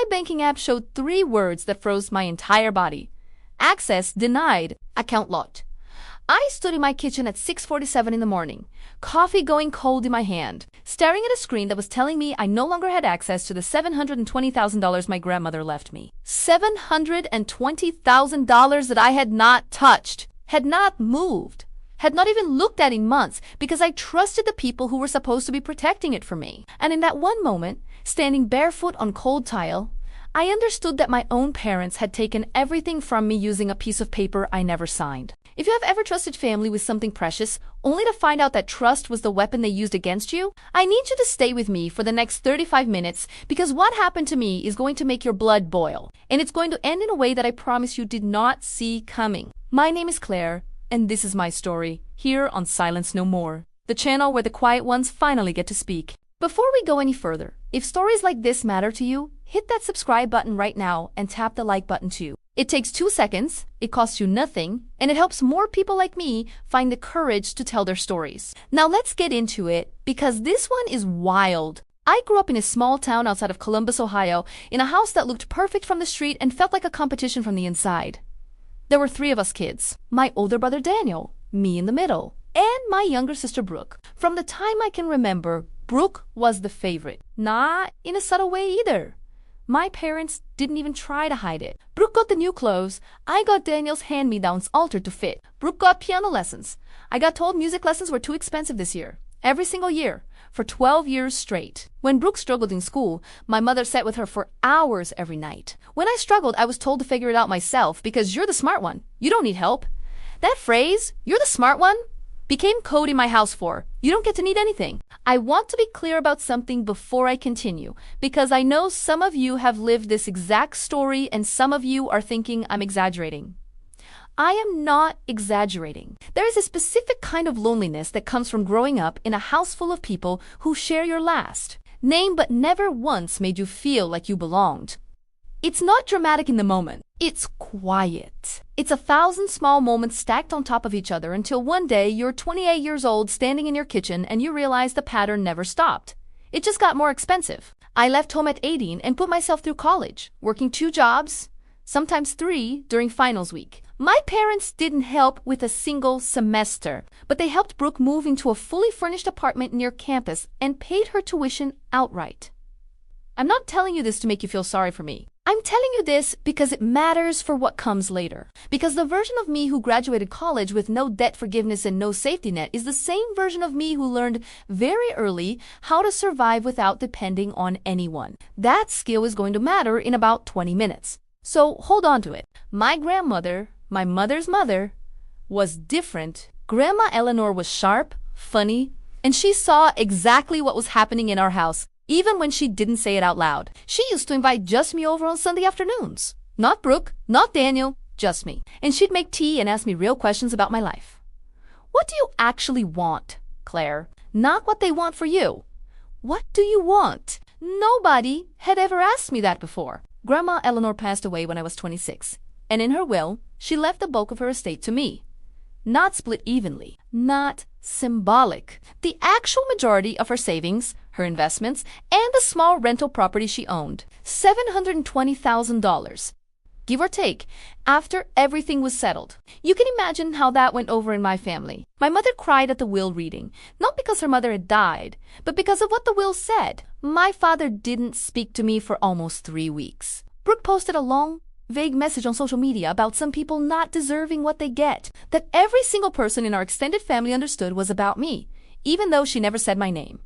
my banking app showed 3 words that froze my entire body. Access denied, account locked. I stood in my kitchen at 6:47 in the morning, coffee going cold in my hand, staring at a screen that was telling me I no longer had access to the $720,000 my grandmother left me. $720,000 that I had not touched, had not moved, had not even looked at in months because I trusted the people who were supposed to be protecting it for me. And in that one moment, standing barefoot on cold tile, I understood that my own parents had taken everything from me using a piece of paper I never signed. If you have ever trusted family with something precious, only to find out that trust was the weapon they used against you, I need you to stay with me for the next 35 minutes because what happened to me is going to make your blood boil, and it's going to end in a way that I promise you did not see coming. My name is Claire, and this is my story, here on Silence No More, the channel where the quiet ones finally get to speak. Before we go any further, if stories like this matter to you, hit that subscribe button right now and tap the like button too. It takes 2 seconds, it costs you nothing, and it helps more people like me find the courage to tell their stories. Now let's get into it, because this one is wild. I grew up in a small town outside of Columbus, Ohio, in a house that looked perfect from the street and felt like a competition from the inside. There were 3 of us kids, my older brother Daniel, me in the middle, and my younger sister Brooke. From the time I can remember, Brooke was the favorite. Not in a subtle way either. My parents didn't even try to hide it. Brooke got the new clothes. I got Daniel's hand-me-downs altered to fit. Brooke got piano lessons. I got told music lessons were too expensive this year. Every single year. For 12 years straight. When Brooke struggled in school, my mother sat with her for hours every night. When I struggled, I was told to figure it out myself because you're the smart one. You don't need help. That phrase, "you're the smart one," became code in my house for, you don't get to need anything. I want to be clear about something before I continue, because I know some of you have lived this exact story and some of you are thinking I'm exaggerating. I am not exaggerating. There is a specific kind of loneliness that comes from growing up in a house full of people who share your last name but never once made you feel like you belonged. It's not dramatic in the moment. It's quiet. It's 1,000 small moments stacked on top of each other until one day you're 28 years old standing in your kitchen and you realize the pattern never stopped. It just got more expensive. I left home at 18 and put myself through college, working 2 jobs, sometimes 3 during finals week. My parents didn't help with a single semester, but they helped Brooke move into a fully furnished apartment near campus and paid her tuition outright. I'm not telling you this to make you feel sorry for me. I'm telling you this because it matters for what comes later. Because the version of me who graduated college with no debt forgiveness and no safety net is the same version of me who learned very early how to survive without depending on anyone. That skill is going to matter in about 20 minutes. So hold on to it. My grandmother, my mother's mother, was different. Grandma Eleanor was sharp, funny, and she saw exactly what was happening in our house. Even when she didn't say it out loud. She used to invite just me over on Sunday afternoons. Not Brooke, not Daniel, just me. And she'd make tea and ask me real questions about my life. What do you actually want, Claire? Not what they want for you. What do you want? Nobody had ever asked me that before. Grandma Eleanor passed away when I was 26. And in her will, she left the bulk of her estate to me. Not split evenly. Not symbolic. The actual majority of her savings, her investments, and the small rental property she owned. $720,000. Give or take, after everything was settled. You can imagine how that went over in my family. My mother cried at the will reading, not because her mother had died, but because of what the will said. My father didn't speak to me for almost 3 weeks. Brooke posted a long, vague message on social media about some people not deserving what they get, that every single person in our extended family understood was about me, even though she never said my name.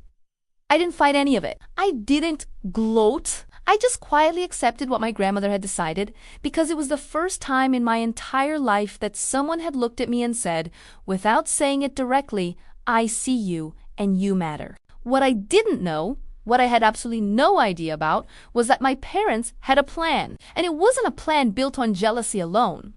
I didn't fight any of it. I didn't gloat. I just quietly accepted what my grandmother had decided because it was the first time in my entire life that someone had looked at me and said, without saying it directly, I see you and you matter. What I didn't know, what I had absolutely no idea about, was that my parents had a plan. And it wasn't a plan built on jealousy alone.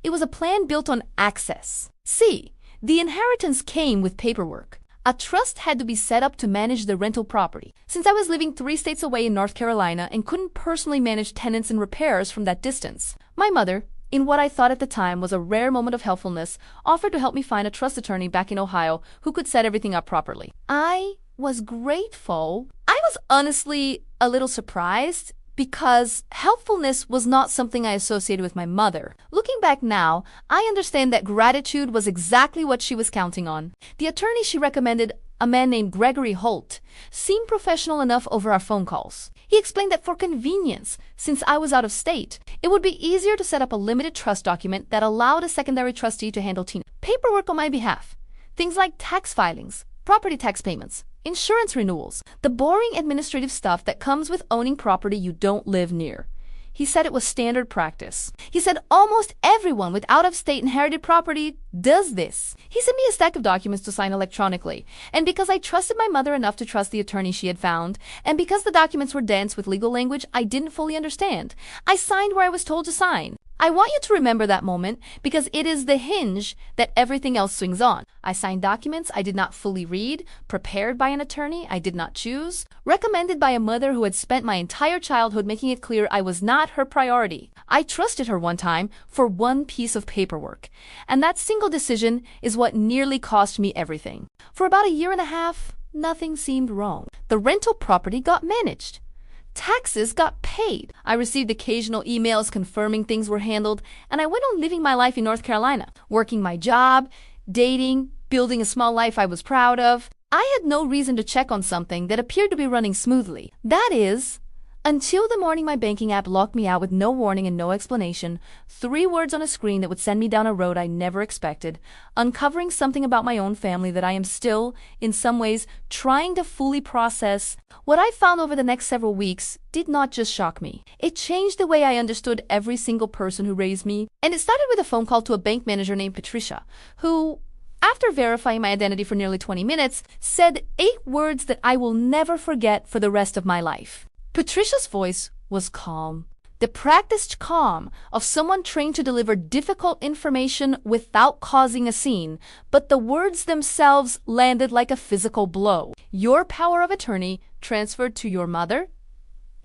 It was a plan built on access. See, the inheritance came with paperwork. A trust had to be set up to manage the rental property. Since I was living 3 states away in North Carolina and couldn't personally manage tenants and repairs from that distance, my mother, in what I thought at the time was a rare moment of helpfulness, offered to help me find a trust attorney back in Ohio who could set everything up properly. I was grateful. I was honestly a little surprised because helpfulness was not something I associated with my mother. Looking back now, I understand that gratitude was exactly what she was counting on. The attorney she recommended, a man named Gregory Holt, seemed professional enough over our phone calls. He explained that for convenience, since I was out of state, it would be easier to set up a limited trust document that allowed a secondary trustee to handle paperwork on my behalf. Things like tax filings, property tax payments, insurance renewals, the boring administrative stuff that comes with owning property you don't live near. He said it was standard practice. He said almost everyone with out-of-state inherited property does this. He sent me a stack of documents to sign electronically, and because I trusted my mother enough to trust the attorney she had found, and because the documents were dense with legal language I didn't fully understand, I signed where I was told to sign. I want you to remember that moment because it is the hinge that everything else swings on. I signed documents I did not fully read, prepared by an attorney I did not choose, recommended by a mother who had spent my entire childhood making it clear I was not her priority. I trusted her one time for one piece of paperwork, and that single decision is what nearly cost me everything. For about a year and a half, nothing seemed wrong. The rental property got managed. Taxes got paid. I received occasional emails confirming things were handled, and I went on living my life in North Carolina, working my job, dating, building a small life I was proud of. I had no reason to check on something that appeared to be running smoothly. That is, until the morning my banking app locked me out with no warning and no explanation, 3 words on a screen that would send me down a road I never expected, uncovering something about my own family that I am still, in some ways, trying to fully process. What I found over the next several weeks did not just shock me. It changed the way I understood every single person who raised me, and it started with a phone call to a bank manager named Patricia, who, after verifying my identity for nearly 20 minutes, said 8 words that I will never forget for the rest of my life. Patricia's voice was calm, the practiced calm of someone trained to deliver difficult information without causing a scene, but the words themselves landed like a physical blow. Your power of attorney transferred to your mother?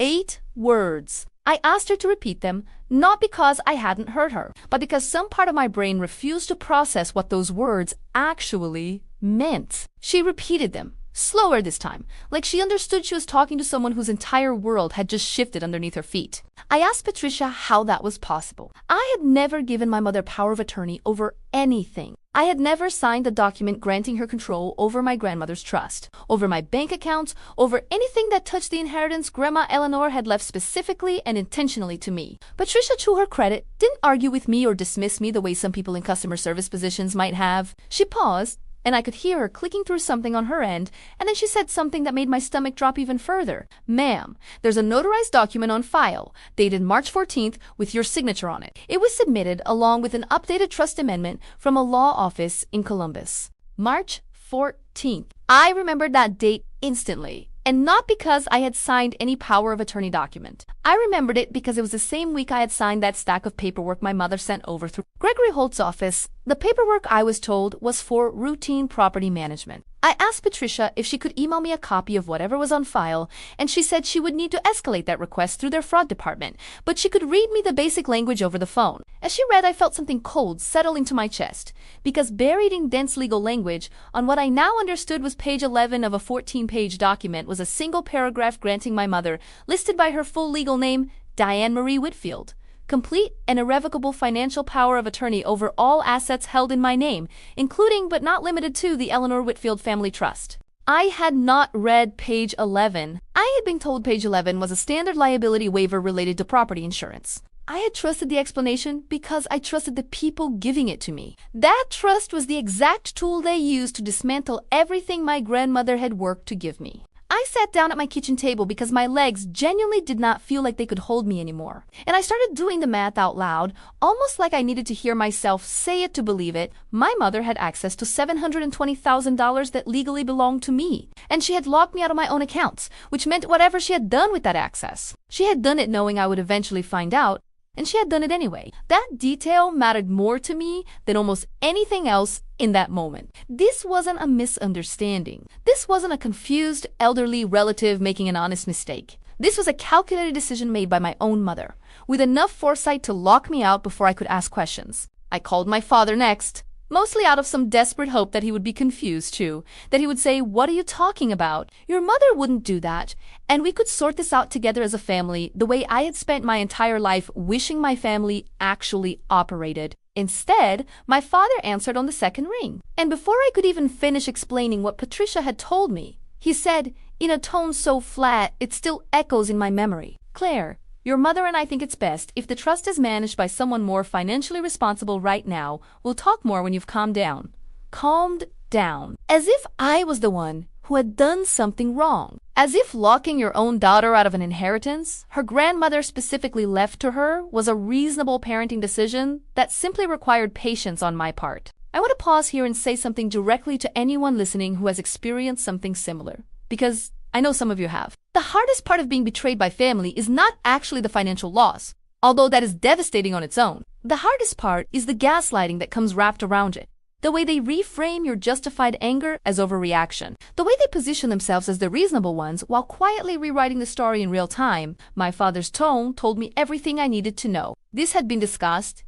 8 words. I asked her to repeat them, not because I hadn't heard her, but because some part of my brain refused to process what those words actually meant. She repeated them, slower this time, like she understood she was talking to someone whose entire world had just shifted underneath her feet. I asked Patricia how that was possible. I had never given my mother power of attorney over anything. I had never signed a document granting her control over my grandmother's trust, over my bank accounts, over anything that touched the inheritance Grandma Eleanor had left specifically and intentionally to me. Patricia, to her credit, didn't argue with me or dismiss me the way some people in customer service positions might have. She paused, and I could hear her clicking through something on her end, and then she said something that made my stomach drop even further. Ma'am, there's a notarized document on file, dated March 14th, with your signature on it. It was submitted along with an updated trust amendment from a law office in Columbus. March 14th. I remembered that date instantly. And not because I had signed any power of attorney document. I remembered it because it was the same week I had signed that stack of paperwork my mother sent over through Gregory Holt's office. The paperwork, I was told, was for routine property management. I asked Patricia if she could email me a copy of whatever was on file, and she said she would need to escalate that request through their fraud department, but she could read me the basic language over the phone. As she read, I felt something cold settle into my chest, because buried in dense legal language, on what I now understood was page 11 of a 14-page document, was a single paragraph granting my mother, listed by her full legal name, Diane Marie Whitfield, complete and irrevocable financial power of attorney over all assets held in my name, including but not limited to the Eleanor Whitfield Family Trust. I had not read page 11. I had been told page 11 was a standard liability waiver related to property insurance. I had trusted the explanation because I trusted the people giving it to me. That trust was the exact tool they used to dismantle everything my grandmother had worked to give me. I sat down at my kitchen table because my legs genuinely did not feel like they could hold me anymore. And I started doing the math out loud, almost like I needed to hear myself say it to believe it. My mother had access to $720,000 that legally belonged to me. And she had locked me out of my own accounts, which meant whatever she had done with that access. She had done it knowing I would eventually find out, and she had done it anyway. That detail mattered more to me than almost anything else in that moment. This wasn't a misunderstanding. This wasn't a confused elderly relative making an honest mistake. This was a calculated decision made by my own mother, with enough foresight to lock me out before I could ask questions. I called my father next. mostly out of some desperate hope that he would be confused too, that he would say, "What are you talking about? Your mother wouldn't do that," and we could sort this out together as a family the way I had spent my entire life wishing my family actually operated. Instead, my father answered on the second ring. And before I could even finish explaining what Patricia had told me, he said, in a tone so flat it still echoes in my memory, "Claire, your mother and I think it's best if the trust is managed by someone more financially responsible right now. We'll talk more when you've calmed down." Calmed down. As if I was the one who had done something wrong. As if locking your own daughter out of an inheritance her grandmother specifically left to her was a reasonable parenting decision that simply required patience on my part. I want to pause here and say something directly to anyone listening who has experienced something similar, because I know some of you have. The hardest part of being betrayed by family is not actually the financial loss, although that is devastating on its own. The hardest part is the gaslighting that comes wrapped around it. The way they reframe your justified anger as overreaction. The way they position themselves as the reasonable ones while quietly rewriting the story in real time. My father's tone told me everything I needed to know. This had been discussed.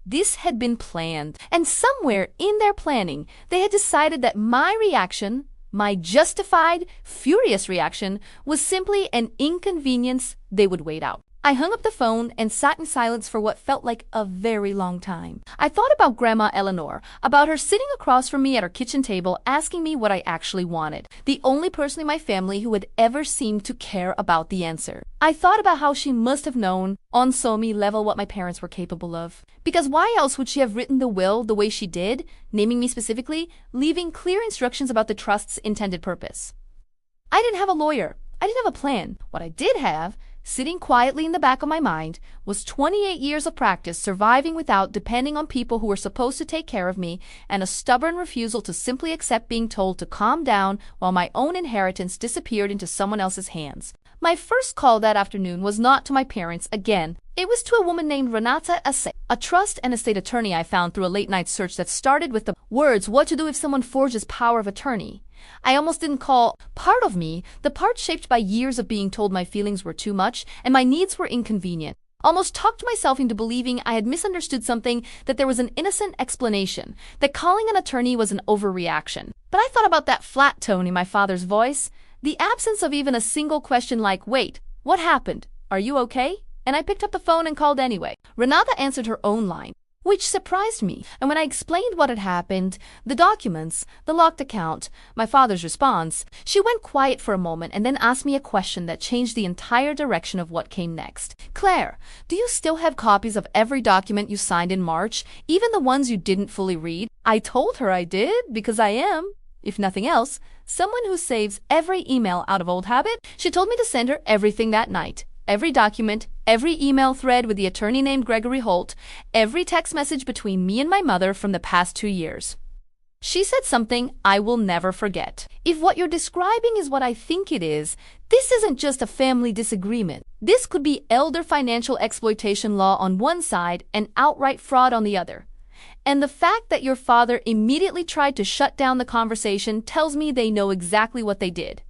This had been planned. And somewhere in their planning, they had decided that my reaction, my justified, furious reaction, was simply an inconvenience they would wait out. I hung up the phone and sat in silence for what felt like a very long time. I thought about Grandma Eleanor, about her sitting across from me at her kitchen table asking me what I actually wanted, the only person in my family who had ever seemed to care about the answer. I thought about how she must have known, on SOMI level, what my parents were capable of. Because why else would she have written the will the way she did, naming me specifically, leaving clear instructions about the trust's intended purpose? I didn't have a lawyer. I didn't have a plan. What I did have, sitting quietly in the back of my mind, was 28 years of practice surviving without depending on people who were supposed to take care of me, and a stubborn refusal to simply accept being told to calm down while my own inheritance disappeared into someone else's hands. My first call that afternoon was not to my parents again. It was to a woman named Renata Ase, a trust and estate attorney I found through a late-night search that started with the words, "What to do if someone forges power of attorney?" I almost didn't call part of me, the part shaped by years of being told my feelings were too much and my needs were inconvenient. Almost talked myself into believing I had misunderstood something, that there was an innocent explanation, that calling an attorney was an overreaction. But I thought about that flat tone in my father's voice, the absence of even a single question like, "Wait, what happened? Are you okay?" And I picked up the phone and called anyway. Renata answered her own line, which surprised me. And when I explained what had happened, the documents, the locked account, my father's response, she went quiet for a moment and then asked me a question that changed the entire direction of what came next. "Claire, do you still have copies of every document you signed in March, even the ones you didn't fully read?" I told her I did, because I am, if nothing else, someone who saves every email out of old habit. She told me to send her everything that night. Every document, every email thread with the attorney named Gregory Holt, every text message between me and my mother from the past 2 years. She said something I will never forget. "If what you're describing is what I think it is, this isn't just a family disagreement. This could be elder financial exploitation law on one side and outright fraud on the other. And the fact that your father immediately tried to shut down the conversation tells me they know exactly what they did."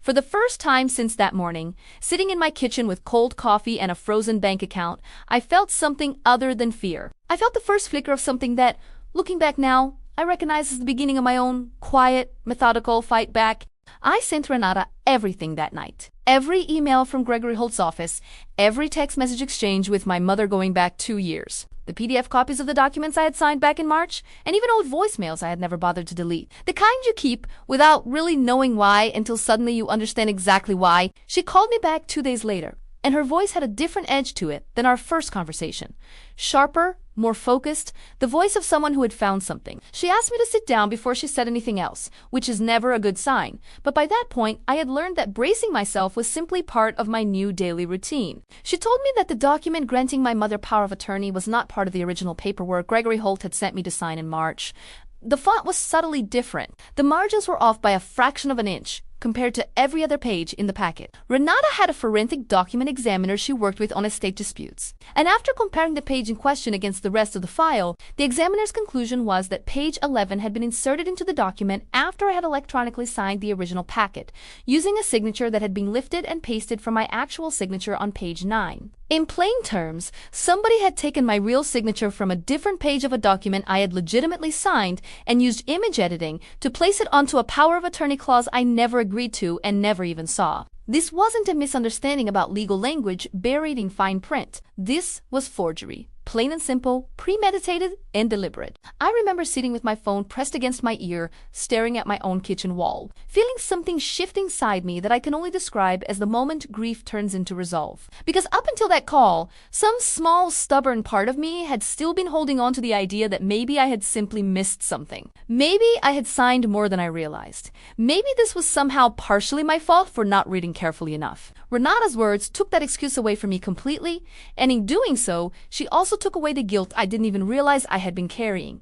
For the first time since that morning, sitting in my kitchen with cold coffee and a frozen bank account, I felt something other than fear. I felt the first flicker of something that, looking back now, I recognize as the beginning of my own quiet, methodical fight back. I sent Renata everything that night. Every email from Gregory Holt's office, every text message exchange with my mother going back 2 years. The PDF copies of the documents I had signed back in March, and even old voicemails I had never bothered to delete. The kind you keep without really knowing why until suddenly you understand exactly why. She called me back 2 days later, and her voice had a different edge to it than our first conversation. Sharper, more focused, the voice of someone who had found something. She asked me to sit down before she said anything else, which is never a good sign. But by that point, I had learned that bracing myself was simply part of my new daily routine. She told me that the document granting my mother power of attorney was not part of the original paperwork Gregory Holt had sent me to sign in March. The font was subtly different. The margins were off by a fraction of an inch compared to every other page in the packet. Renata had a forensic document examiner she worked with on estate disputes. And after comparing the page in question against the rest of the file, the examiner's conclusion was that page 11 had been inserted into the document after I had electronically signed the original packet, using a signature that had been lifted and pasted from my actual signature on page 9. In plain terms, somebody had taken my real signature from a different page of a document I had legitimately signed and used image editing to place it onto a power of attorney clause I never agreed to and never even saw. This wasn't a misunderstanding about legal language buried in fine print. This was forgery. Plain and simple, premeditated, and deliberate. I remember sitting with my phone pressed against my ear, staring at my own kitchen wall, feeling something shift inside me that I can only describe as the moment grief turns into resolve. Because up until that call, some small, stubborn part of me had still been holding on to the idea that maybe I had simply missed something. Maybe I had signed more than I realized. Maybe this was somehow partially my fault for not reading carefully enough. Renata's words took that excuse away from me completely, and in doing so, she also took away the guilt I didn't even realize I had been carrying.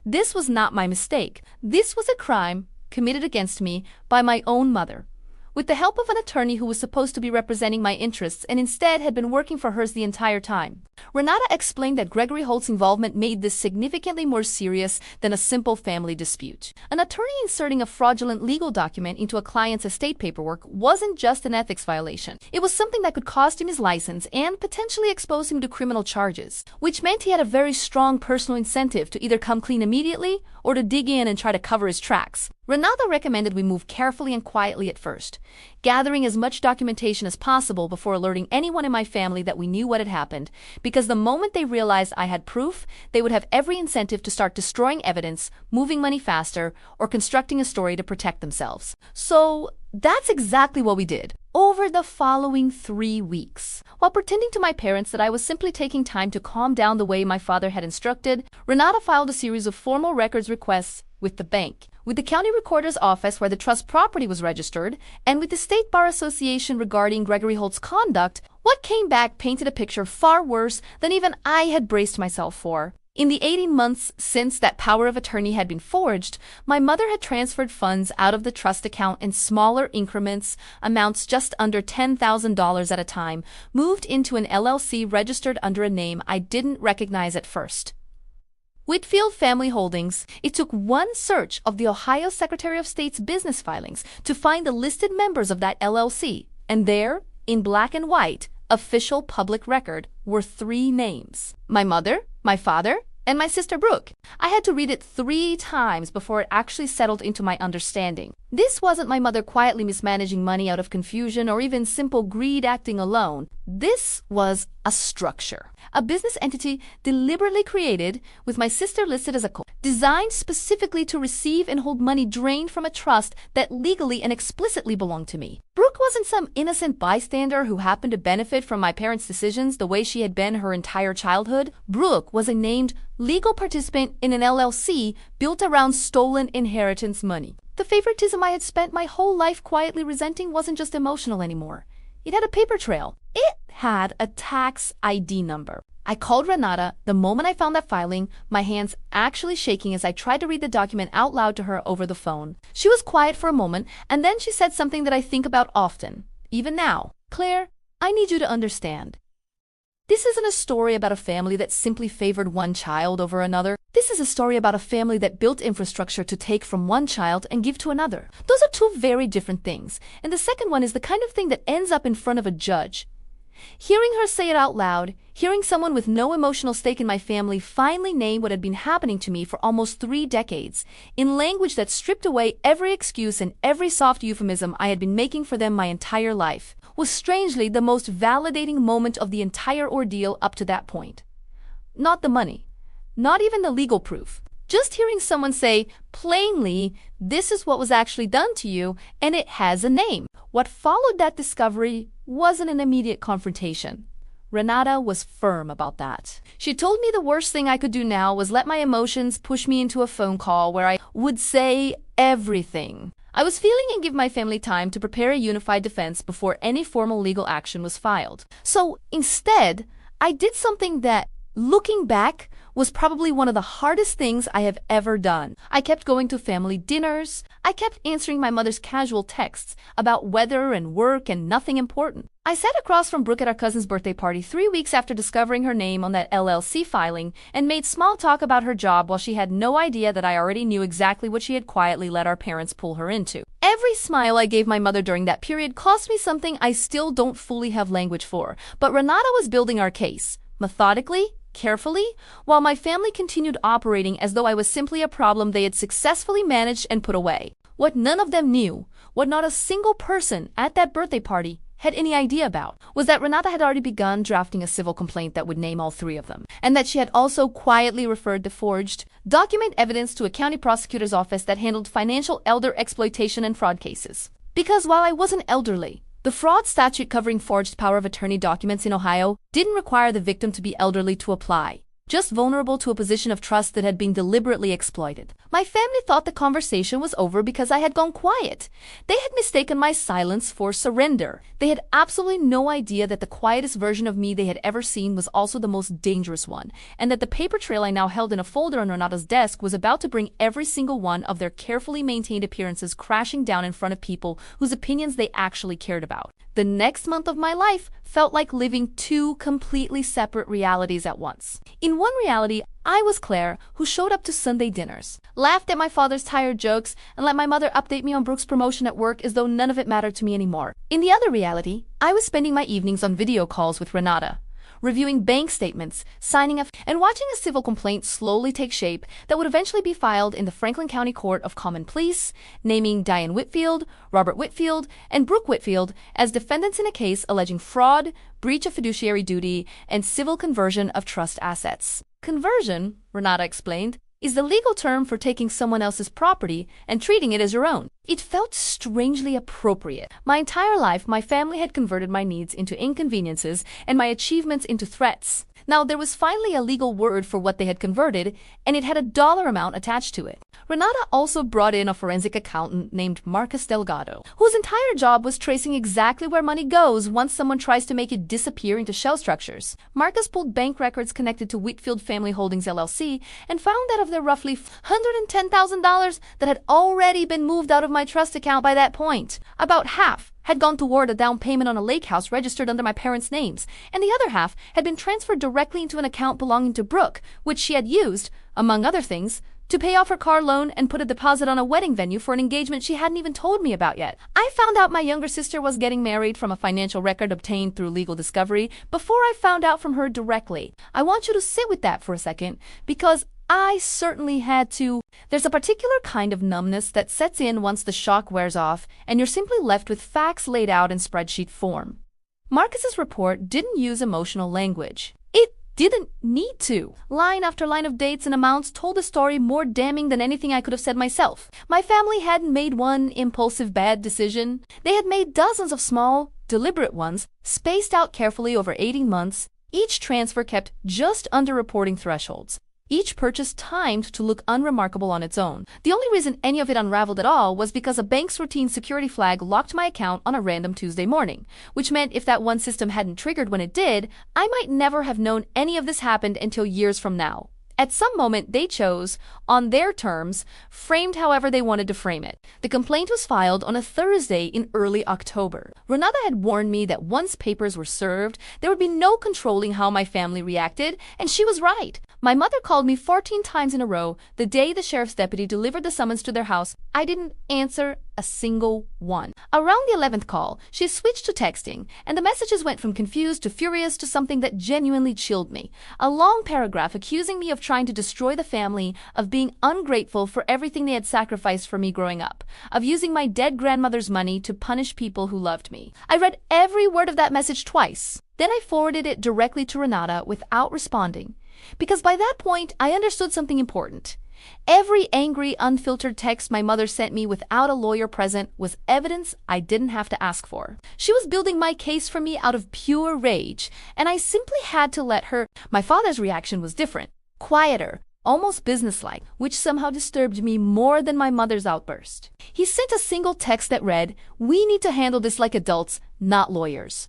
This was not my mistake. This was a crime committed against me by my own mother, with the help of an attorney who was supposed to be representing my interests and instead had been working for hers the entire time. Renata explained that Gregory Holt's involvement made this significantly more serious than a simple family dispute. An attorney inserting a fraudulent legal document into a client's estate paperwork wasn't just an ethics violation. It was something that could cost him his license and potentially expose him to criminal charges, which meant he had a very strong personal incentive to either come clean immediately or to dig in and try to cover his tracks. Renata recommended we move carefully and quietly at first, gathering as much documentation as possible before alerting anyone in my family that we knew what had happened, because the moment they realized I had proof, they would have every incentive to start destroying evidence, moving money faster, or constructing a story to protect themselves. So that's exactly what we did. Over the following 3 weeks, while pretending to my parents that I was simply taking time to calm down the way my father had instructed, Renata filed a series of formal records requests with the bank, with the county recorder's office where the trust property was registered, and with the State Bar Association regarding Gregory Holt's conduct. What came back painted a picture far worse than even I had braced myself for. In the 18 months since that power of attorney had been forged, my mother had transferred funds out of the trust account in smaller increments, amounts just under $10,000 at a time, moved into an LLC registered under a name I didn't recognize at first. Whitfield Family Holdings. It took one search of the Ohio Secretary of State's business filings to find the listed members of that LLC, and there, in black and white, official public record, were 3 names: my mother, my father, and my sister Brooke. I had to read it 3 times before it actually settled into my understanding. This wasn't my mother quietly mismanaging money out of confusion or even simple greed acting alone. This was a structure, a business entity deliberately created with my sister listed as a co, designed specifically to receive and hold money drained from a trust that legally and explicitly belonged to me. Brooke wasn't some innocent bystander who happened to benefit from my parents' decisions the way she had been her entire childhood. Brooke was a named legal participant in an LLC built around stolen inheritance money. The favoritism I had spent my whole life quietly resenting wasn't just emotional anymore. It had a paper trail. It had a tax ID number. I called Renata the moment I found that filing, my hands actually shaking as I tried to read the document out loud to her over the phone. She was quiet for a moment, and then she said something that I think about often, even now. "Claire, I need you to understand. This isn't a story about a family that simply favored one child over another. This is a story about a family that built infrastructure to take from one child and give to another. Those are 2 very different things, and the second one is the kind of thing that ends up in front of a judge." Hearing her say it out loud, hearing someone with no emotional stake in my family finally name what had been happening to me for almost 3 decades, in language that stripped away every excuse and every soft euphemism I had been making for them my entire life, was strangely the most validating moment of the entire ordeal up to that point. Not the money, not even the legal proof. Just hearing someone say, plainly, "This is what was actually done to you, and it has a name." What followed that discovery wasn't an immediate confrontation. Renata was firm about that. She told me the worst thing I could do now was let my emotions push me into a phone call where I would say everything I was feeling and give my family time to prepare a unified defense before any formal legal action was filed. So instead, I did something that, looking back, was probably one of the hardest things I have ever done. I kept going to family dinners. I kept answering my mother's casual texts about weather and work and nothing important. I sat across from Brooke at our cousin's birthday party 3 weeks after discovering her name on that LLC filing and made small talk about her job while she had no idea that I already knew exactly what she had quietly let our parents pull her into. Every smile I gave my mother during that period cost me something I still don't fully have language for, but Renata was building our case, methodically, carefully, while my family continued operating as though I was simply a problem they had successfully managed and put away. What none of them knew, what not a single person at that birthday party had any idea about, was that Renata had already begun drafting a civil complaint that would name all three of them, and that she had also quietly referred the forged document evidence to a county prosecutor's office that handled financial elder exploitation and fraud cases. Because while I wasn't elderly, the fraud statute covering forged power of attorney documents in Ohio didn't require the victim to be elderly to apply, just vulnerable to a position of trust that had been deliberately exploited. My family thought the conversation was over because I had gone quiet. They had mistaken my silence for surrender. They had absolutely no idea that the quietest version of me they had ever seen was also the most dangerous one, and that the paper trail I now held in a folder on Renata's desk was about to bring every single one of their carefully maintained appearances crashing down in front of people whose opinions they actually cared about. The next month of my life felt like living two completely separate realities at once. In one reality, I was Claire, who showed up to Sunday dinners, laughed at my father's tired jokes, and let my mother update me on Brooke's promotion at work as though none of it mattered to me anymore. In the other reality, I was spending my evenings on video calls with Renata, reviewing bank statements, signing up, and watching a civil complaint slowly take shape that would eventually be filed in the Franklin County Court of Common Pleas, naming Diane Whitfield, Robert Whitfield, and Brooke Whitfield as defendants in a case alleging fraud, breach of fiduciary duty, and civil conversion of trust assets. Conversion, Renata explained, is the legal term for taking someone else's property and treating it as your own. It felt strangely appropriate. My entire life, my family had converted my needs into inconveniences and my achievements into threats. Now, there was finally a legal word for what they had converted, and it had a dollar amount attached to it. Renata also brought in a forensic accountant named Marcus Delgado, whose entire job was tracing exactly where money goes once someone tries to make it disappear into shell structures. Marcus pulled bank records connected to Whitfield Family Holdings LLC and found that of their roughly $110,000 that had already been moved out of my trust account by that point, about half had gone toward a down payment on a lake house registered under my parents' names, and the other half had been transferred directly into an account belonging to Brooke, which she had used, among other things, to pay off her car loan and put a deposit on a wedding venue for an engagement she hadn't even told me about yet. I found out my younger sister was getting married from a financial record obtained through legal discovery before I found out from her directly. I want you to sit with that for a second, because I certainly had to. There's a particular kind of numbness that sets in once the shock wears off and you're simply left with facts laid out in spreadsheet form. Marcus's report didn't use emotional language. It didn't need to. Line after line of dates and amounts told a story more damning than anything I could have said myself. My family hadn't made one impulsive bad decision. They had made dozens of small, deliberate ones, spaced out carefully over 18 months, each transfer kept just under reporting thresholds. Each purchase timed to look unremarkable on its own. The only reason any of it unraveled at all was because a bank's routine security flag locked my account on a random Tuesday morning, which meant if that one system hadn't triggered when it did, I might never have known any of this happened until years from now. At some moment, they chose, on their terms, framed however they wanted to frame it. The complaint was filed on a Thursday in early October. Renata had warned me that once papers were served, there would be no controlling how my family reacted, and she was right. My mother called me 14 times in a row the day the sheriff's deputy delivered the summons to their house. I didn't answer a single one. Around the 11th call, she switched to texting, and the messages went from confused to furious to something that genuinely chilled me. A long paragraph accusing me of trying to destroy the family, of being ungrateful for everything they had sacrificed for me growing up, of using my dead grandmother's money to punish people who loved me. I read every word of that message twice. Then I forwarded it directly to Renata without responding, because by that point I understood something important. Every angry, unfiltered text my mother sent me without a lawyer present was evidence I didn't have to ask for. She was building my case for me out of pure rage, and I simply had to let her. My father's reaction was different, quieter, almost businesslike, which somehow disturbed me more than my mother's outburst. He sent a single text that read, "We need to handle this like adults, not lawyers."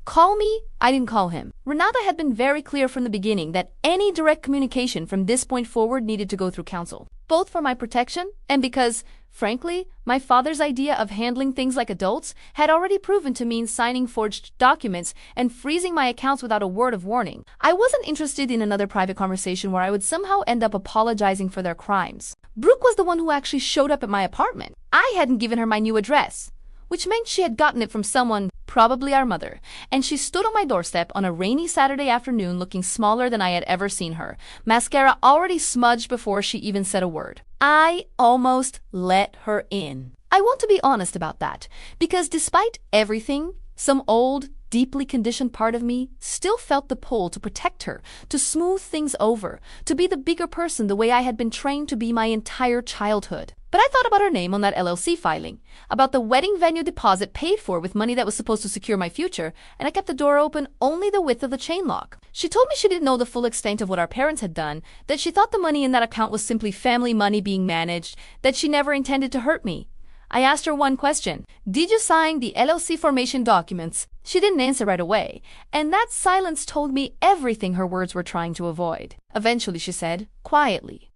Call me, I didn't call him. Renata had been very clear from the beginning that any direct communication from this point forward needed to go through counsel, both for my protection and because, frankly, my father's idea of handling things like adults had already proven to mean signing forged documents and freezing my accounts without a word of warning. I wasn't interested in another private conversation where I would somehow end up apologizing for their crimes. Brooke was the one who actually showed up at my apartment. I hadn't given her my new address, which meant she had gotten it from someone, probably our mother, and she stood on my doorstep on a rainy Saturday afternoon looking smaller than I had ever seen her, mascara already smudged before she even said a word. I almost let her in. I want to be honest about that, because despite everything, some old, deeply conditioned part of me still felt the pull to protect her, to smooth things over, to be the bigger person the way I had been trained to be my entire childhood. But I thought about her name on that LLC filing, about the wedding venue deposit paid for with money that was supposed to secure my future, and I kept the door open only the width of the chain lock. She told me she didn't know the full extent of what our parents had done, that she thought the money in that account was simply family money being managed, that she never intended to hurt me. I asked her one question: did you sign the LLC formation documents? She didn't answer right away, and that silence told me everything her words were trying to avoid. Eventually she said, quietly,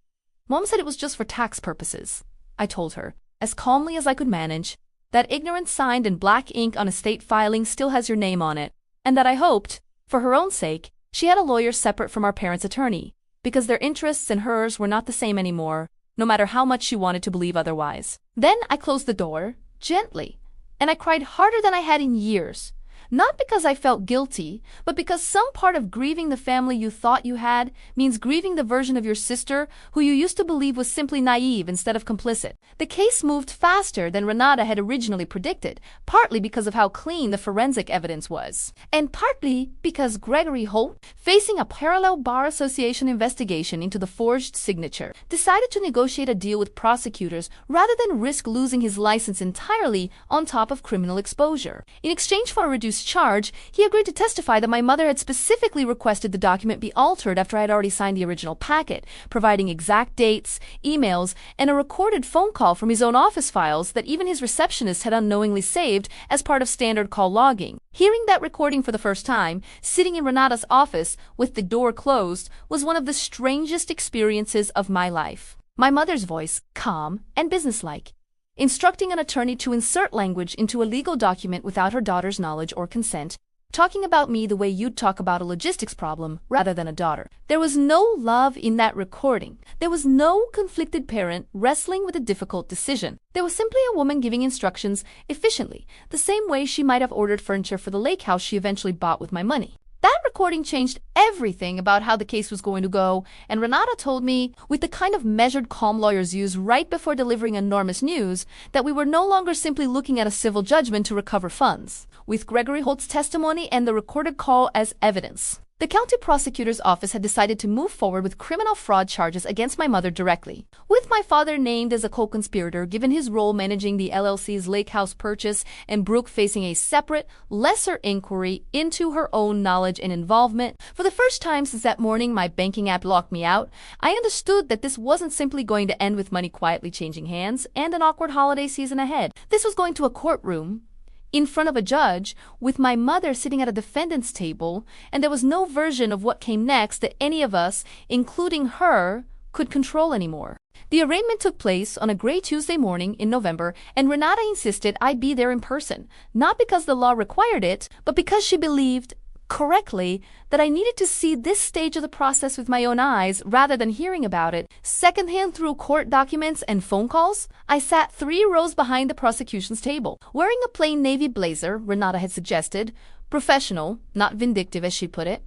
"Mom said it was just for tax purposes." I told her, as calmly as I could manage, that ignorance signed in black ink on estate filing still has your name on it, and that I hoped, for her own sake, she had a lawyer separate from our parents' attorney, because their interests and hers were not the same anymore, no matter how much she wanted to believe otherwise. Then I closed the door, gently, and I cried harder than I had in years. Not because I felt guilty, but because some part of grieving the family you thought you had means grieving the version of your sister who you used to believe was simply naive instead of complicit. The case moved faster than Renata had originally predicted, partly because of how clean the forensic evidence was, and partly because Gregory Holt, facing a parallel bar association investigation into the forged signature, decided to negotiate a deal with prosecutors rather than risk losing his license entirely on top of criminal exposure. In exchange for a reduced charge, he agreed to testify that my mother had specifically requested the document be altered after I had already signed the original packet, providing exact dates, emails, and a recorded phone call from his own office files that even his receptionist had unknowingly saved as part of standard call logging. Hearing that recording for the first time, sitting in Renata's office with the door closed, was one of the strangest experiences of my life. My mother's voice, calm and businesslike, instructing an attorney to insert language into a legal document without her daughter's knowledge or consent, talking about me the way you'd talk about a logistics problem rather than a daughter. There was no love in that recording. There was no conflicted parent wrestling with a difficult decision. There was simply a woman giving instructions efficiently, the same way she might have ordered furniture for the lake house she eventually bought with my money. That recording changed everything about how the case was going to go, and Renata told me, with the kind of measured calm lawyers use right before delivering enormous news, that we were no longer simply looking at a civil judgment to recover funds, with Gregory Holt's testimony and the recorded call as evidence. The county prosecutor's office had decided to move forward with criminal fraud charges against my mother directly, with my father named as a co-conspirator given his role managing the LLC's lake house purchase and Brooke facing a separate, lesser inquiry into her own knowledge and involvement. For the first time since that morning my banking app locked me out, I understood that this wasn't simply going to end with money quietly changing hands and an awkward holiday season ahead. This was going to a courtroom, in front of a judge, with my mother sitting at a defendant's table, and there was no version of what came next that any of us, including her, could control anymore. The arraignment took place on a gray Tuesday morning in November, and Renata insisted I be there in person, not because the law required it, but because she believed, correctly, that I needed to see this stage of the process with my own eyes rather than hearing about it secondhand through court documents and phone calls. I sat 3 rows behind the prosecution's table, wearing a plain navy blazer Renata had suggested, professional, not vindictive as she put it,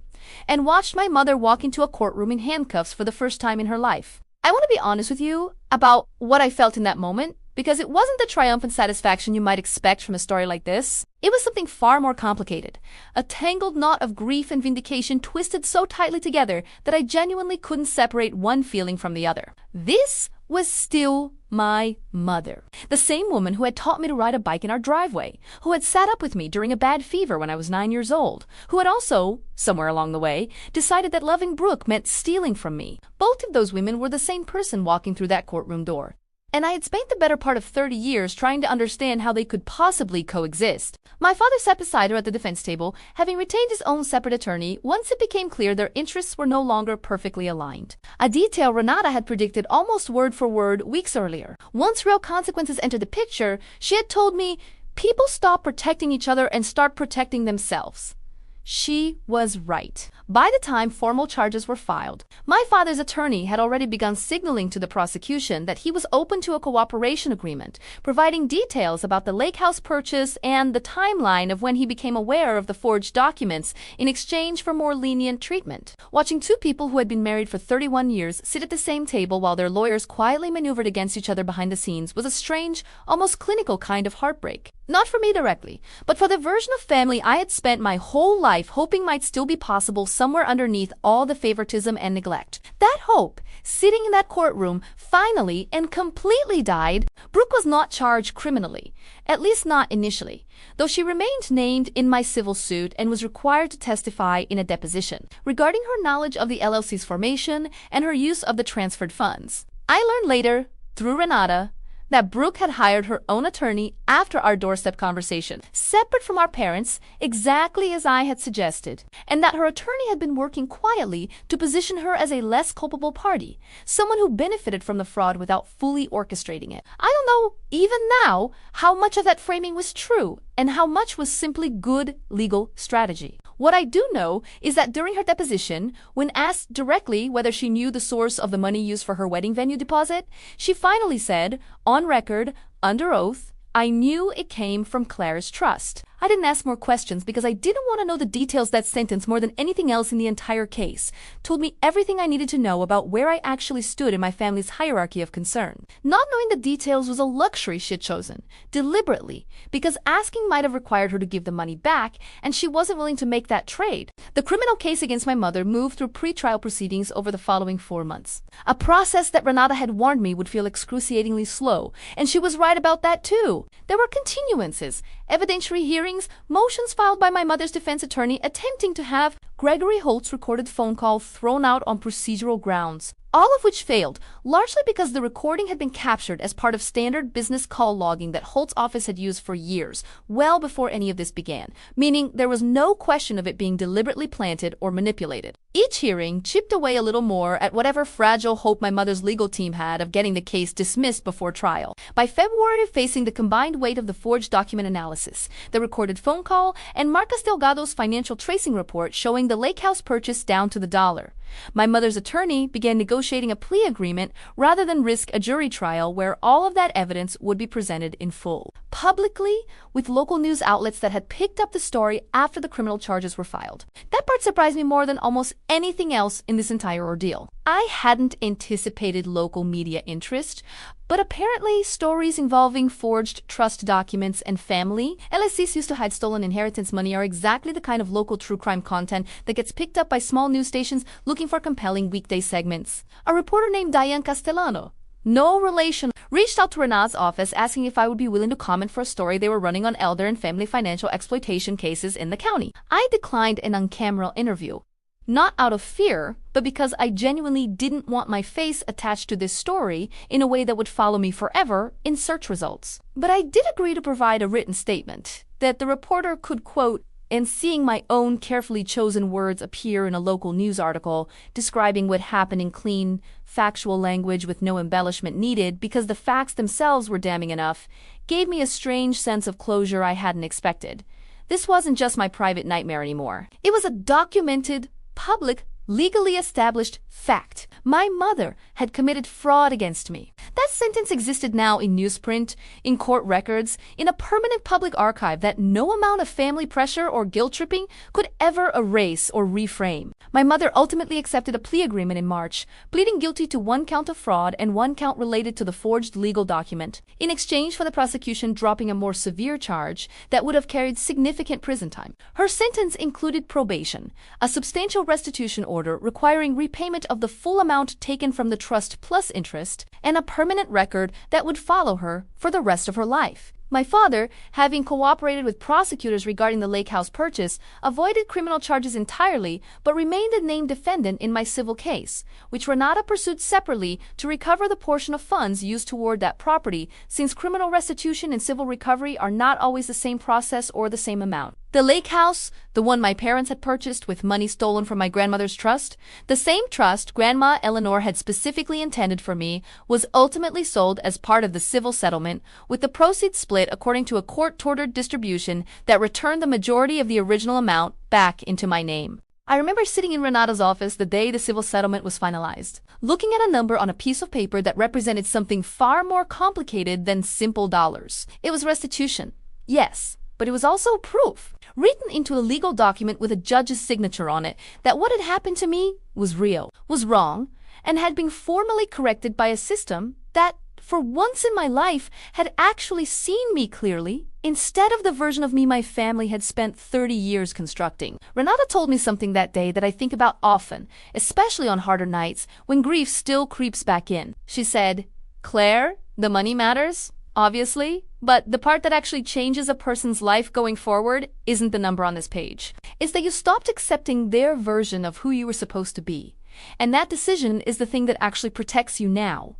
and watched my mother walk into a courtroom in handcuffs for the first time in her life. I want to be honest with you about what I felt in that moment, because it wasn't the triumphant satisfaction you might expect from a story like this. It was something far more complicated, a tangled knot of grief and vindication twisted so tightly together that I genuinely couldn't separate one feeling from the other. This was still my mother, the same woman who had taught me to ride a bike in our driveway, who had sat up with me during a bad fever when I was 9 years old, who had also, somewhere along the way, decided that loving Brooke meant stealing from me. Both of those women were the same person walking through that courtroom door. and I had spent the better part of 30 years trying to understand how they could possibly coexist. My father sat beside her at the defense table, having retained his own separate attorney once it became clear their interests were no longer perfectly aligned. A detail Renata had predicted almost word for word weeks earlier. Once real consequences entered the picture, she had told me, people stop protecting each other and start protecting themselves. She was right. By the time formal charges were filed, my father's attorney had already begun signaling to the prosecution that he was open to a cooperation agreement, providing details about the lake house purchase and the timeline of when he became aware of the forged documents in exchange for more lenient treatment. Watching two people who had been married for 31 years sit at the same table while their lawyers quietly maneuvered against each other behind the scenes was a strange, almost clinical kind of heartbreak. Not for me directly, but for the version of family I had spent my whole life hoping might still be possible somewhere underneath all the favoritism and neglect. That hope, sitting in that courtroom, finally and completely died. Brooke was not charged criminally, at least not initially, though she remained named in my civil suit and was required to testify in a deposition regarding her knowledge of the LLC's formation and her use of the transferred funds. I learned later, through Renata, that Brooke had hired her own attorney after our doorstep conversation, separate from our parents, exactly as I had suggested, and that her attorney had been working quietly to position her as a less culpable party, someone who benefited from the fraud without fully orchestrating it. I don't know, even now, how much of that framing was true and how much was simply good legal strategy. What I do know is that during her deposition, when asked directly whether she knew the source of the money used for her wedding venue deposit, she finally said, on record, under oath, I knew it came from Claire's trust. I didn't ask more questions because I didn't want to know the details. That sentence, more than anything else in the entire case, told me everything I needed to know about where I actually stood in my family's hierarchy of concern. Not knowing the details was a luxury she had chosen, deliberately, because asking might have required her to give the money back, and she wasn't willing to make that trade. The criminal case against my mother moved through pre-trial proceedings over the following 4 months, a process that Renata had warned me would feel excruciatingly slow, and she was right about that too. There were continuances, evidentiary hearings, motions filed by my mother's defense attorney attempting to have Gregory Holt's recorded phone call thrown out on procedural grounds, all of which failed, largely because the recording had been captured as part of standard business call logging that Holt's office had used for years, well before any of this began, meaning there was no question of it being deliberately planted or manipulated. Each hearing chipped away a little more at whatever fragile hope my mother's legal team had of getting the case dismissed before trial. By February, facing the combined weight of the forged document analysis, the recorded phone call, and Marcus Delgado's financial tracing report showing the lake house purchase down to the dollar, my mother's attorney began negotiating a plea agreement rather than risk a jury trial where all of that evidence would be presented in full, publicly, with local news outlets that had picked up the story after the criminal charges were filed. That part surprised me more than almost anything else in this entire ordeal. I hadn't anticipated local media interest, but apparently stories involving forged trust documents and family, LSCs used to hide stolen inheritance money, are exactly the kind of local true crime content that gets picked up by small news stations looking for compelling weekday segments. A reporter named Diane Castellano, no relation, reached out to Renat's office asking if I would be willing to comment for a story they were running on elder and family financial exploitation cases in the county. I declined an on-camera interview. Not out of fear, but because I genuinely didn't want my face attached to this story in a way that would follow me forever in search results. But I did agree to provide a written statement that the reporter could quote, and seeing my own carefully chosen words appear in a local news article describing what happened in clean, factual language with no embellishment needed because the facts themselves were damning enough, gave me a strange sense of closure I hadn't expected. This wasn't just my private nightmare anymore. It was a documented, public, legally established fact. My mother had committed fraud against me. That sentence existed now in newsprint, in court records, in a permanent public archive that no amount of family pressure or guilt-tripping could ever erase or reframe. My mother ultimately accepted a plea agreement in March, pleading guilty to 1 count of fraud and 1 count related to the forged legal document, in exchange for the prosecution dropping a more severe charge that would have carried significant prison time. Her sentence included probation, a substantial restitution order requiring repayment of the full amount taken from the trust plus interest, and a permanent record that would follow her for the rest of her life. My father, having cooperated with prosecutors regarding the lake house purchase, avoided criminal charges entirely but remained a named defendant in my civil case, which Renata pursued separately to recover the portion of funds used toward that property, since criminal restitution and civil recovery are not always the same process or the same amount. The lake house, the one my parents had purchased with money stolen from my grandmother's trust, the same trust Grandma Eleanor had specifically intended for me, was ultimately sold as part of the civil settlement, with the proceeds split according to a court-ordered distribution that returned the majority of the original amount back into my name. I remember sitting in Renata's office the day the civil settlement was finalized, looking at a number on a piece of paper that represented something far more complicated than simple dollars. It was restitution, yes, but it was also proof, written into a legal document with a judge's signature on it, that what had happened to me was real, was wrong, and had been formally corrected by a system that, for once in my life, had actually seen me clearly, instead of the version of me my family had spent 30 years constructing. Renata told me something that day that I think about often, especially on harder nights when grief still creeps back in. She said, "Claire, the money matters, obviously, but the part that actually changes a person's life going forward isn't the number on this page. It's that you stopped accepting their version of who you were supposed to be. And that decision is the thing that actually protects you now,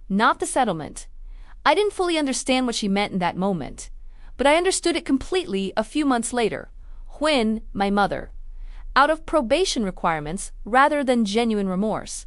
not the settlement." I didn't fully understand what she meant in that moment, but I understood it completely a few months later, when my mother, out of probation requirements rather than genuine remorse,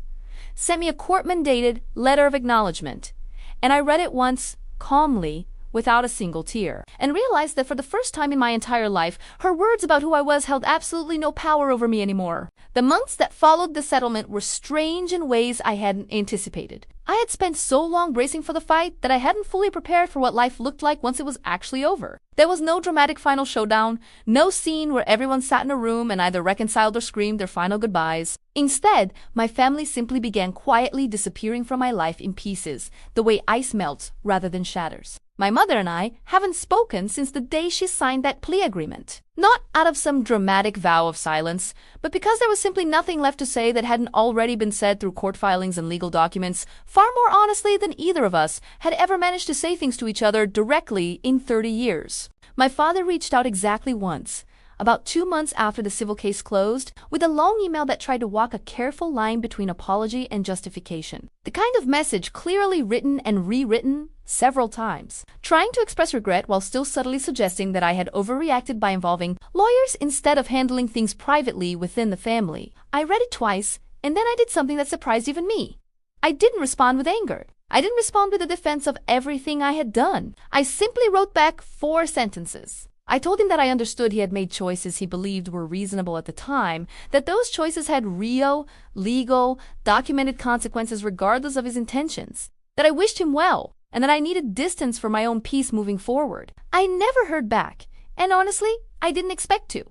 sent me a court-mandated letter of acknowledgement, and I read it once, calmly, without a single tear, and realized that for the first time in my entire life, her words about who I was held absolutely no power over me anymore. The months that followed the settlement were strange in ways I hadn't anticipated. I had spent so long bracing for the fight that I hadn't fully prepared for what life looked like once it was actually over. There was no dramatic final showdown, no scene where everyone sat in a room and either reconciled or screamed their final goodbyes. Instead, my family simply began quietly disappearing from my life in pieces, the way ice melts rather than shatters. My mother and I haven't spoken since the day she signed that plea agreement. Not out of some dramatic vow of silence, but because there was simply nothing left to say that hadn't already been said through court filings and legal documents, far more honestly than either of us had ever managed to say things to each other directly in 30 years. My father reached out exactly once, about 2 months after the civil case closed, with a long email that tried to walk a careful line between apology and justification. The kind of message clearly written and rewritten several times, trying to express regret while still subtly suggesting that I had overreacted by involving lawyers instead of handling things privately within the family. I read it twice, and then I did something that surprised even me. I didn't respond with anger. I didn't respond with a defense of everything I had done. I simply wrote back 4 sentences. I told him that I understood he had made choices he believed were reasonable at the time, that those choices had real, legal, documented consequences regardless of his intentions, that I wished him well, and that I needed distance for my own peace moving forward. I never heard back, and honestly, I didn't expect to.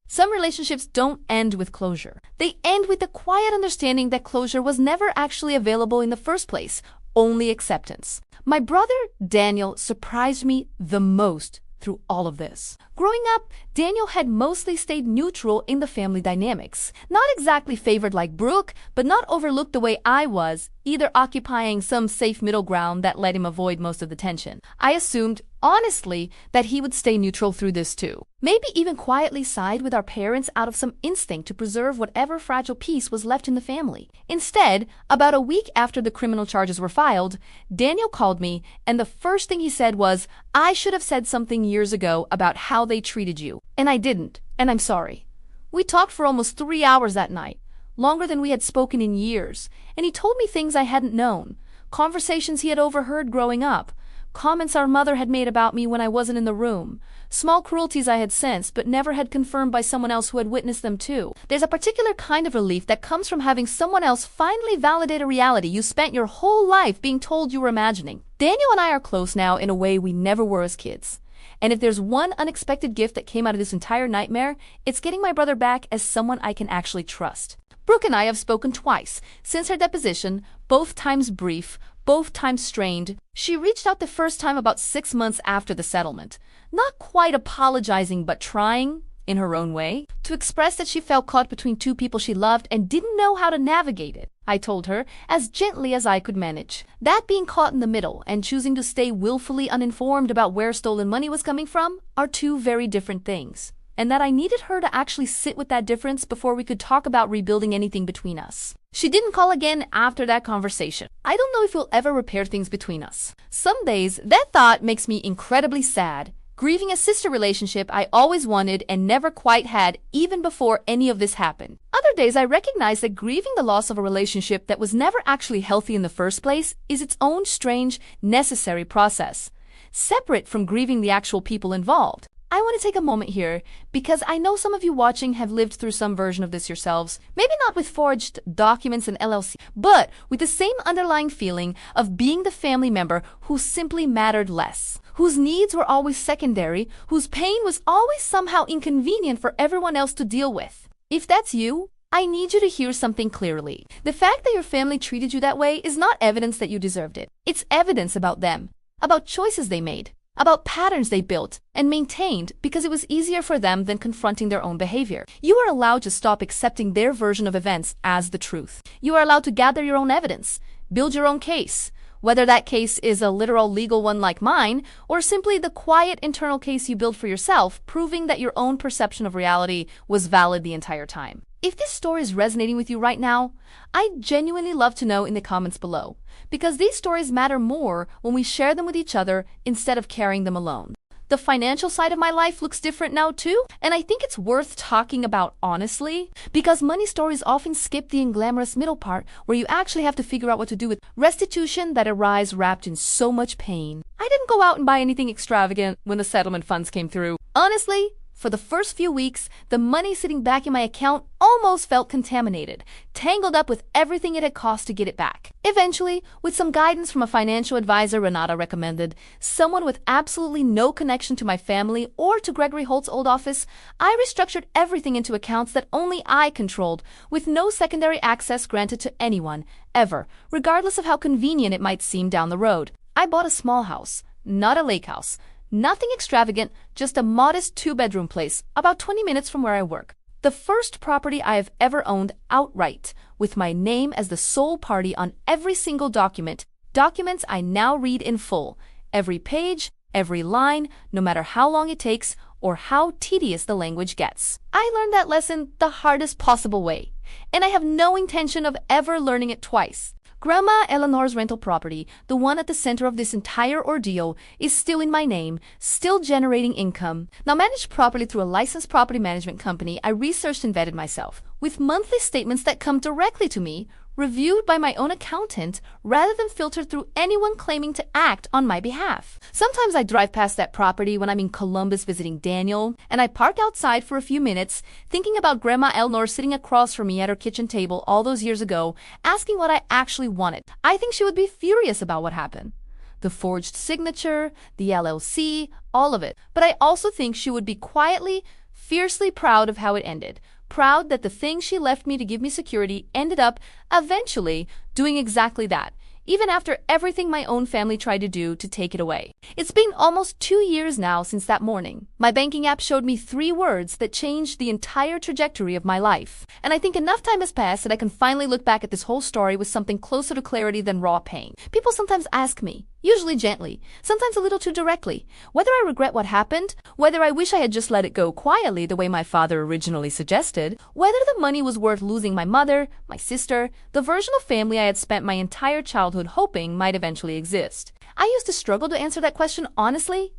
Some relationships don't end with closure. They end with the quiet understanding that closure was never actually available in the first place, only acceptance. My brother, Daniel, surprised me the most through all of this. Growing up, Daniel had mostly stayed neutral in the family dynamics. Not exactly favored like Brooke, but not overlooked the way I was, either occupying some safe middle ground that let him avoid most of the tension. I assumed, honestly, that he would stay neutral through this too. Maybe even quietly side with our parents out of some instinct to preserve whatever fragile peace was left in the family. Instead, about a week after the criminal charges were filed, Daniel called me, and the first thing he said was, "I should have said something years ago about how they treated you, and I didn't, and I'm sorry." We talked for almost 3 hours that night, longer than we had spoken in years, and he told me things I hadn't known, conversations he had overheard growing up, comments our mother had made about me when I wasn't in the room, small cruelties I had sensed but never had confirmed by someone else who had witnessed them too. There's a particular kind of relief that comes from having someone else finally validate a reality you spent your whole life being told you were imagining. Daniel and I are close now in a way we never were as kids. And if there's one unexpected gift that came out of this entire nightmare, it's getting my brother back as someone I can actually trust. Brooke and I have spoken twice since her deposition, both times brief, both times strained. She reached out the first time about 6 months after the settlement, not quite apologizing but trying, in her own way, to express that she felt caught between two people she loved and didn't know how to navigate it. I told her, as gently as I could manage, that being caught in the middle and choosing to stay willfully uninformed about where stolen money was coming from are two very different things, and that I needed her to actually sit with that difference before we could talk about rebuilding anything between us. She didn't call again after that conversation. I don't know if we'll ever repair things between us. Some days, that thought makes me incredibly sad, grieving a sister relationship I always wanted and never quite had even before any of this happened. Other days, I recognize that grieving the loss of a relationship that was never actually healthy in the first place is its own strange, necessary process, separate from grieving the actual people involved. I want to take a moment here because I know some of you watching have lived through some version of this yourselves, maybe not with forged documents and LLC, but with the same underlying feeling of being the family member who simply mattered less, whose needs were always secondary, whose pain was always somehow inconvenient for everyone else to deal with. If that's you, I need you to hear something clearly. The fact that your family treated you that way is not evidence that you deserved it. It's evidence about them, about choices they made, about patterns they built and maintained because it was easier for them than confronting their own behavior. You are allowed to stop accepting their version of events as the truth. You are allowed to gather your own evidence, build your own case, whether that case is a literal legal one like mine, or simply the quiet internal case you build for yourself, proving that your own perception of reality was valid the entire time. If this story is resonating with you right now, I'd genuinely love to know in the comments below, because these stories matter more when we share them with each other instead of carrying them alone. The financial side of my life looks different now too, and I think it's worth talking about honestly, because money stories often skip the unglamorous middle part where you actually have to figure out what to do with restitution that arrives wrapped in so much pain. I didn't go out and buy anything extravagant when the settlement funds came through. Honestly, for the first few weeks, the money sitting back in my account almost felt contaminated, tangled up with everything it had cost to get it back. Eventually, with some guidance from a financial advisor Renata recommended, someone with absolutely no connection to my family or to Gregory Holt's old office, I restructured everything into accounts that only I controlled, with no secondary access granted to anyone, ever, regardless of how convenient it might seem down the road. I bought a small house, not a lake house. Nothing extravagant, just a modest 2-bedroom place, about 20 minutes from where I work. The first property I have ever owned outright, with my name as the sole party on every single document, documents I now read in full, every page, every line, no matter how long it takes or how tedious the language gets. I learned that lesson the hardest possible way, and I have no intention of ever learning it twice. Grandma Eleanor's rental property, the one at the center of this entire ordeal, is still in my name, still generating income. Now managed properly through a licensed property management company, I researched and vetted myself, with monthly statements that come directly to me, reviewed by my own accountant, rather than filtered through anyone claiming to act on my behalf. Sometimes I drive past that property when I'm in Columbus visiting Daniel, and I park outside for a few minutes, thinking about Grandma Eleanor sitting across from me at her kitchen table all those years ago, asking what I actually wanted. I think she would be furious about what happened. The forged signature, the LLC, all of it. But I also think she would be quietly, fiercely proud of how it ended. Proud that the thing she left me to give me security ended up, eventually, doing exactly that, even after everything my own family tried to do to take it away. It's been almost 2 years now since that morning. My banking app showed me 3 words that changed the entire trajectory of my life. And I think enough time has passed that I can finally look back at this whole story with something closer to clarity than raw pain. People sometimes ask me, usually gently, sometimes a little too directly, whether I regret what happened, whether I wish I had just let it go quietly the way my father originally suggested, whether the money was worth losing my mother, my sister, the version of family I had spent my entire childhood hoping might eventually exist. I used to struggle to answer that question honestly.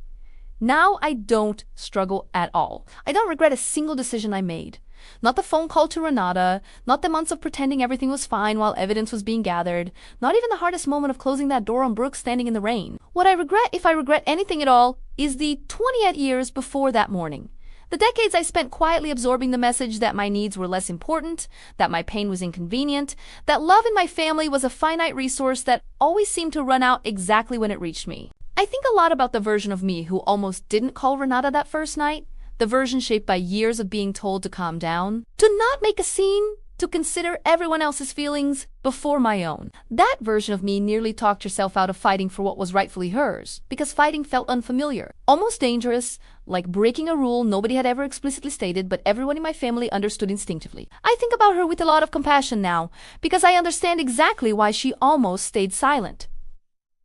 Now I don't struggle at all. I don't regret a single decision I made. Not the phone call to Renata, not the months of pretending everything was fine while evidence was being gathered, not even the hardest moment of closing that door on Brooke standing in the rain. What I regret, if I regret anything at all, is the 28 years before that morning. The decades I spent quietly absorbing the message that my needs were less important, that my pain was inconvenient, that love in my family was a finite resource that always seemed to run out exactly when it reached me. I think a lot about the version of me who almost didn't call Renata that first night, the version shaped by years of being told to calm down, to not make a scene, to consider everyone else's feelings before my own. That version of me nearly talked herself out of fighting for what was rightfully hers, because fighting felt unfamiliar, almost dangerous, like breaking a rule nobody had ever explicitly stated but everyone in my family understood instinctively. I think about her with a lot of compassion now, because I understand exactly why she almost stayed silent.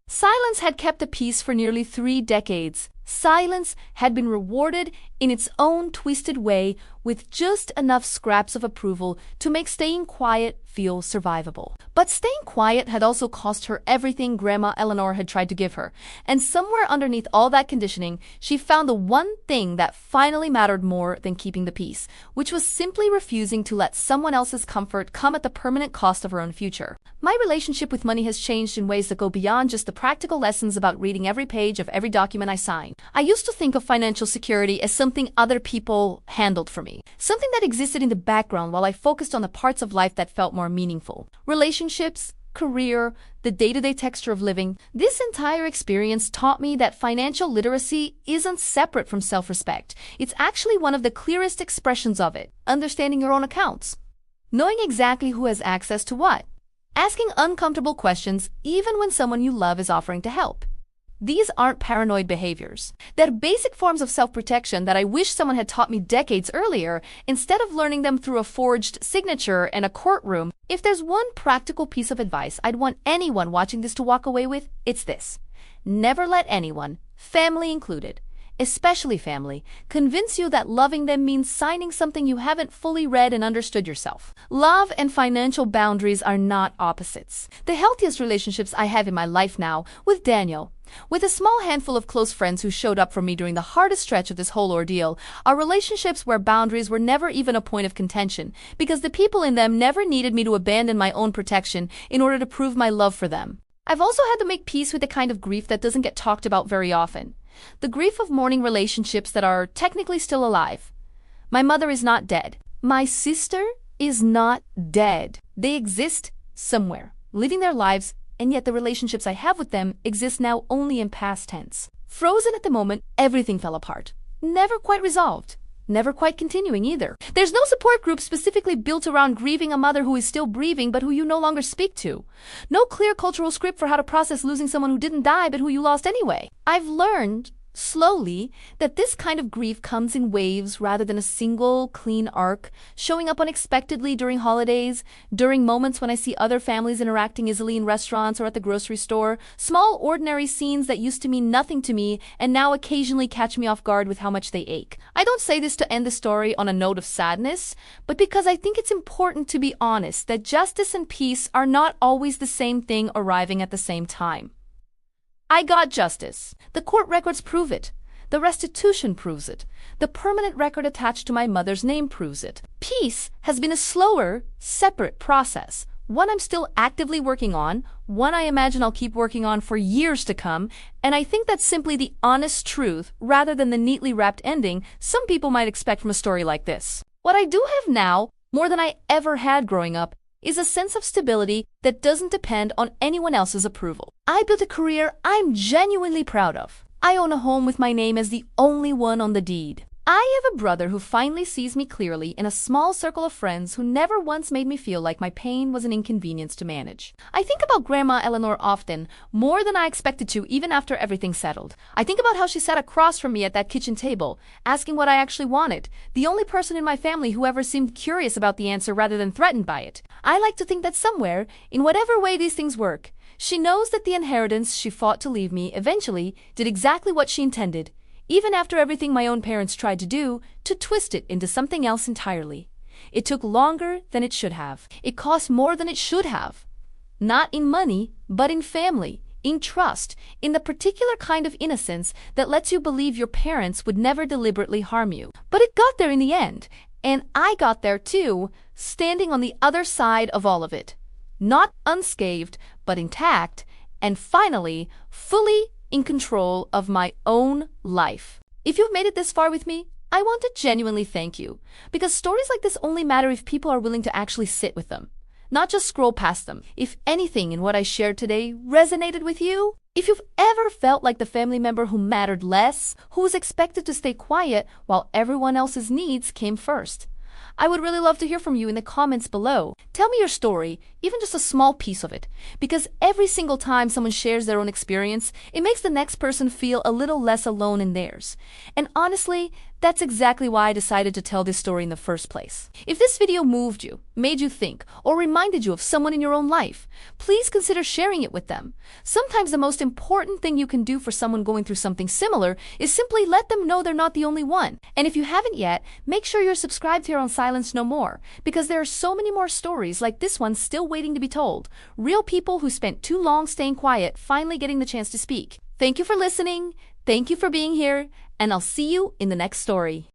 Silence had kept the peace for nearly 3 decades. Silence had been rewarded in its own twisted way with just enough scraps of approval to make staying quiet feel survivable. But staying quiet had also cost her everything Grandma Eleanor had tried to give her, and somewhere underneath all that conditioning, she found the one thing that finally mattered more than keeping the peace, which was simply refusing to let someone else's comfort come at the permanent cost of her own future. My relationship with money has changed in ways that go beyond just the practical lessons about reading every page of every document I sign. I used to think of financial security as something other people handled for me, something that existed in the background while I focused on the parts of life that felt more meaningful. Relationships, career, the day-to-day texture of living. This entire experience taught me that financial literacy isn't separate from self-respect. It's actually one of the clearest expressions of it. Understanding your own accounts. Knowing exactly who has access to what. Asking uncomfortable questions even when someone you love is offering to help. These aren't paranoid behaviors. They're basic forms of self-protection that I wish someone had taught me decades earlier, instead of learning them through a forged signature in a courtroom. If there's one practical piece of advice I'd want anyone watching this to walk away with, it's this. Never let anyone, family included, especially family, convince you that loving them means signing something you haven't fully read and understood yourself. Love and financial boundaries are not opposites. The healthiest relationships I have in my life now, with Daniel, with a small handful of close friends who showed up for me during the hardest stretch of this whole ordeal, are relationships where boundaries were never even a point of contention, because the people in them never needed me to abandon my own protection in order to prove my love for them. I've also had to make peace with the kind of grief that doesn't get talked about very often. The grief of mourning relationships that are technically still alive. My mother is not dead. My sister is not dead. They exist somewhere, living their lives, and yet the relationships I have with them exist now only in past tense. Frozen at the moment, everything fell apart. Never quite resolved. Never quite continuing either. There's no support group specifically built around grieving a mother who is still breathing but who you no longer speak to. No clear cultural script for how to process losing someone who didn't die but who you lost anyway. I've learned, slowly, that this kind of grief comes in waves rather than a single, clean arc, showing up unexpectedly during holidays, during moments when I see other families interacting easily in restaurants or at the grocery store, small, ordinary scenes that used to mean nothing to me and now occasionally catch me off guard with how much they ache. I don't say this to end the story on a note of sadness, but because I think it's important to be honest that justice and peace are not always the same thing arriving at the same time. I got justice. The court records prove it. The restitution proves it. The permanent record attached to my mother's name proves it. Peace has been a slower, separate process. One I'm still actively working on, one I imagine I'll keep working on for years to come, and I think that's simply the honest truth rather than the neatly wrapped ending some people might expect from a story like this. What I do have now, more than I ever had growing up, is a sense of stability that doesn't depend on anyone else's approval. I built a career I'm genuinely proud of. I own a home with my name as the only one on the deed. I have a brother who finally sees me clearly in a small circle of friends who never once made me feel like my pain was an inconvenience to manage. I think about Grandma Eleanor often, more than I expected to even after everything settled. I think about how she sat across from me at that kitchen table, asking what I actually wanted, the only person in my family who ever seemed curious about the answer rather than threatened by it. I like to think that somewhere, in whatever way these things work, she knows that the inheritance she fought to leave me eventually did exactly what she intended, even after everything my own parents tried to do to twist it into something else entirely. It took longer than it should have. It cost more than it should have. Not in money, but in family, in trust, in the particular kind of innocence that lets you believe your parents would never deliberately harm you. But it got there in the end, and I got there too, standing on the other side of all of it. Not unscathed, but intact, and finally, fully in control of my own life. If you've made it this far with me, I want to genuinely thank you, because stories like this only matter if people are willing to actually sit with them, not just scroll past them. If anything in what I shared today resonated with you, if you've ever felt like the family member who mattered less, who was expected to stay quiet while everyone else's needs came first, I would really love to hear from you in the comments below. Tell me your story, even just a small piece of it, because every single time someone shares their own experience, it makes the next person feel a little less alone in theirs. And honestly, that's exactly why I decided to tell this story in the first place. If this video moved you, made you think, or reminded you of someone in your own life, please consider sharing it with them. Sometimes the most important thing you can do for someone going through something similar is simply let them know they're not the only one. And if you haven't yet, make sure you're subscribed here on Silence No More, because there are so many more stories like this one still waiting to be told. Real people who spent too long staying quiet finally getting the chance to speak. Thank you for listening. Thank you for being here. And I'll see you in the next story.